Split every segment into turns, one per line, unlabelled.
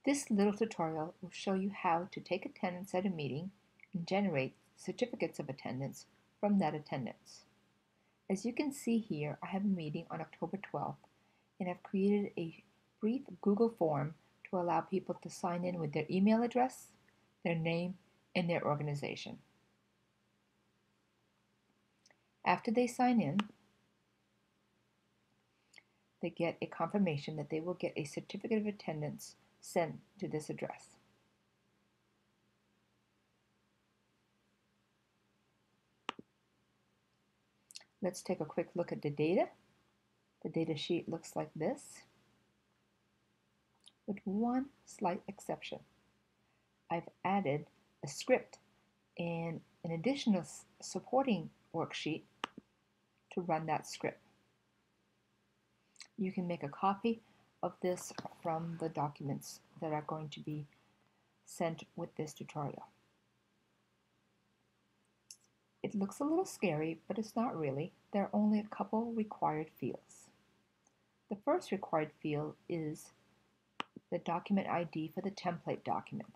This little tutorial will show you how to take attendance at a meeting and generate certificates of attendance from that attendance. As you can see here, I have a meeting on October 12th, and I've created a brief Google form to allow people to sign in with their email address, their name, and their organization. After they sign in, they get a confirmation that they will get a certificate of attendance sent to this address. Let's take a quick look at the data. The data sheet looks like this, with one slight exception. I've added a script and an additional supporting worksheet to run that script. You can make a copy of this from the documents that are going to be sent with this tutorial. It looks a little scary, but it's not really. There are only a couple required fields. The first required field is the document ID for the template document.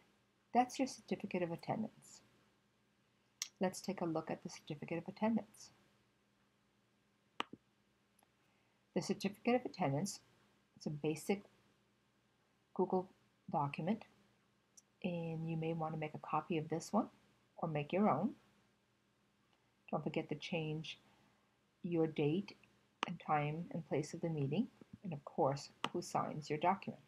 That's your certificate of attendance. Let's take a look at the certificate of attendance. The certificate of attendance is a basic Google document, and you may want to make a copy of this one or make your own. Don't forget to change your date and time and place of the meeting, and of course, who signs your document.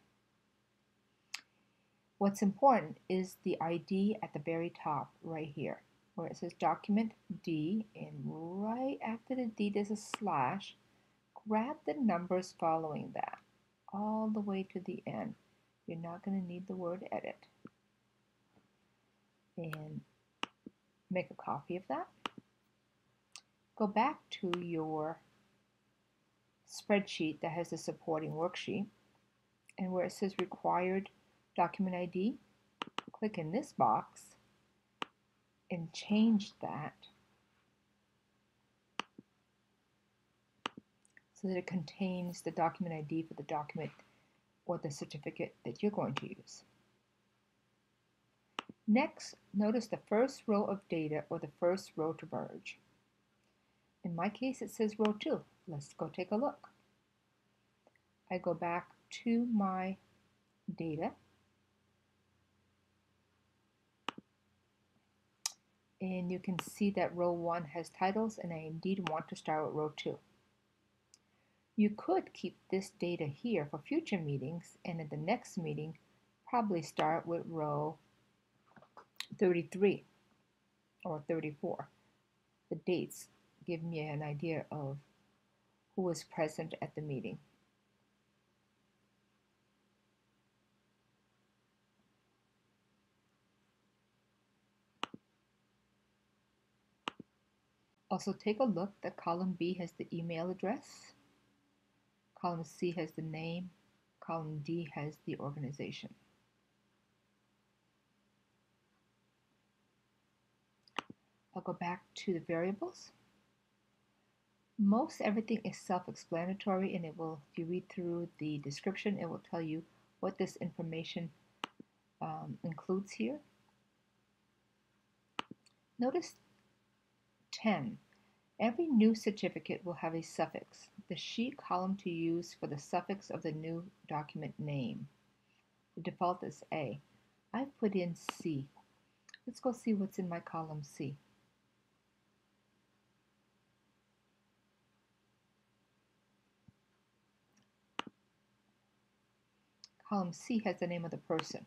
What's important is the ID at the very top right here, where it says document D, and right after the D there's a slash. Grab the numbers following that all the way to the end. You're not going to need the word edit. And make a copy of that. Go back to your spreadsheet that has the supporting worksheet, and where it says required document ID, click in this box and change that so that it contains the document ID for the document or the certificate that you're going to use. Next, notice the first row of data or the first row to merge. In my case, it says row 2. Let's go take a look. I go back to my data, and you can see that row 1 has titles, and I indeed want to start with row 2. You could keep this data here for future meetings, and at the next meeting, probably start with row 33 or 34. The dates give me an idea of who was present at the meeting. Also take a look that column B has the email address, column C has the name, column D has the organization. I'll go back to the variables. Most everything is self-explanatory, and it will, if you read through the description, it will tell you what this information includes here. Notice 10. Every new certificate will have a suffix, the sheet column to use for the suffix of the new document name. The default is A. I've put in C. Let's go see what's in my column C. Column C has the name of the person.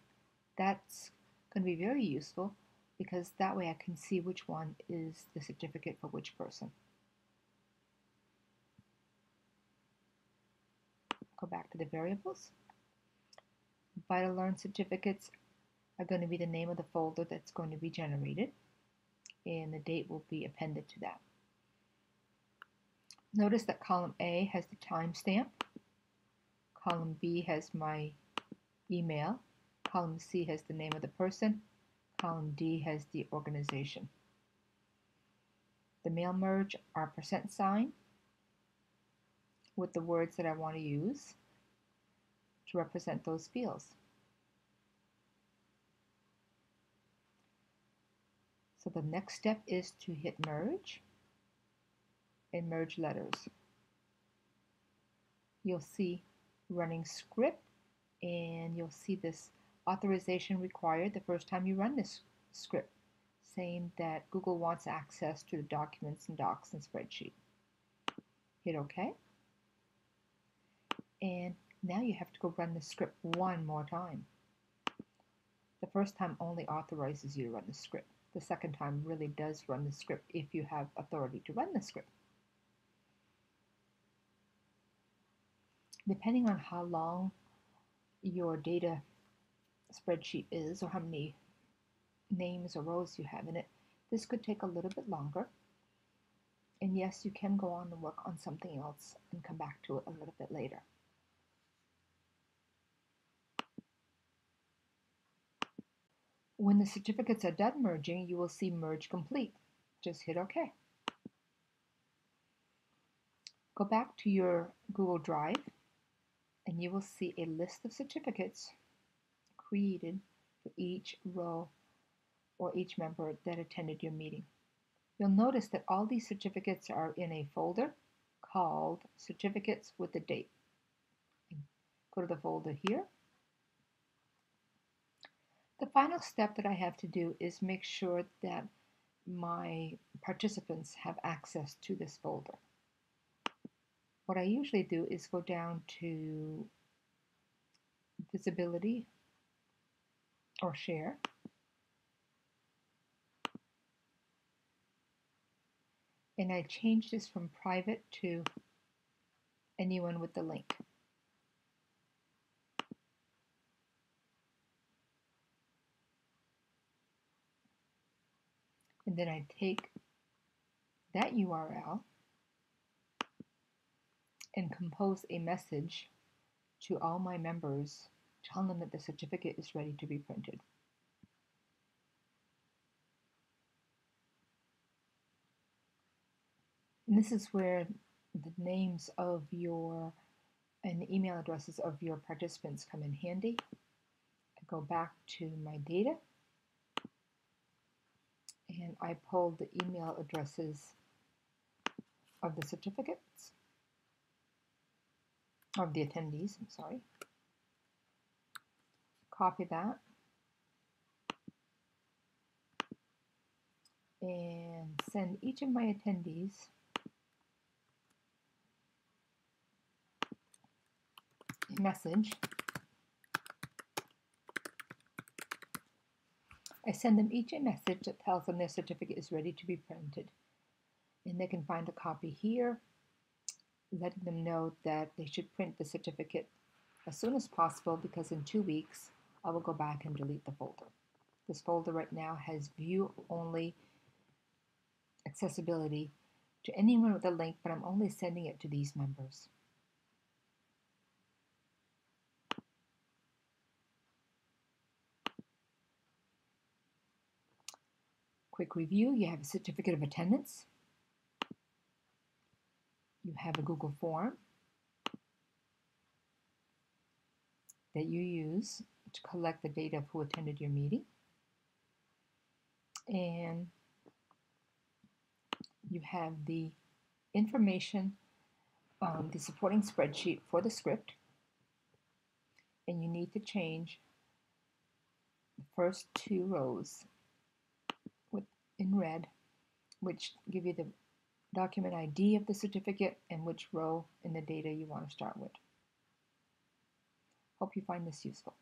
That's going to be very useful because that way I can see which one is the certificate for which person. Go back to the variables. Vita-Learn certificates are going to be the name of the folder that's going to be generated, and the date will be appended to that. Notice that column A has the timestamp, column B has my email, column C has the name of the person, column D has the organization. The mail merge are %sign with the words that I want to use to represent those fields. So the next step is to hit merge and merge letters. You'll see running script, and you'll see this authorization required the first time you run this script, saying that Google wants access to the documents and docs and spreadsheet. Hit OK. And now you have to go run the script one more time. The first time only authorizes you to run the script. The second time really does run the script if you have authority to run the script. Depending on how long your data spreadsheet is or how many names or rows you have in it, this could take a little bit longer. And yes, you can go on and work on something else and come back to it a little bit later. When the certificates are done merging, you will see merge complete. Just hit OK. Go back to your Google Drive and you will see a list of certificates created for each row or each member that attended your meeting. You'll notice that all these certificates are in a folder called Certificates with the Date. Go to the folder here. The final step that I have to do is make sure that my participants have access to this folder. What I usually do is go down to Visibility or Share, and I change this from private to anyone with the link. And then I take that URL and compose a message to all my members telling them that the certificate is ready to be printed. And this is where the names of your and the email addresses of your participants come in handy. I go back to my data and I pull the email addresses of the certificates, of the attendees, I'm sorry. Copy that and send each of my attendees a message. I send them each a message that tells them their certificate is ready to be printed. And they can find a copy here, letting them know that they should print the certificate as soon as possible because in 2 weeks I will go back and delete the folder. This folder right now has view-only accessibility to anyone with a link, but I'm only sending it to these members. Quick review, you have a certificate of attendance. You have a Google form that you use to collect the data of who attended your meeting. And you have the information, the supporting spreadsheet for the script. And you need to change the first 2 rows in red, which give you the document ID of the certificate and which row in the data you want to start with. Hope you find this useful.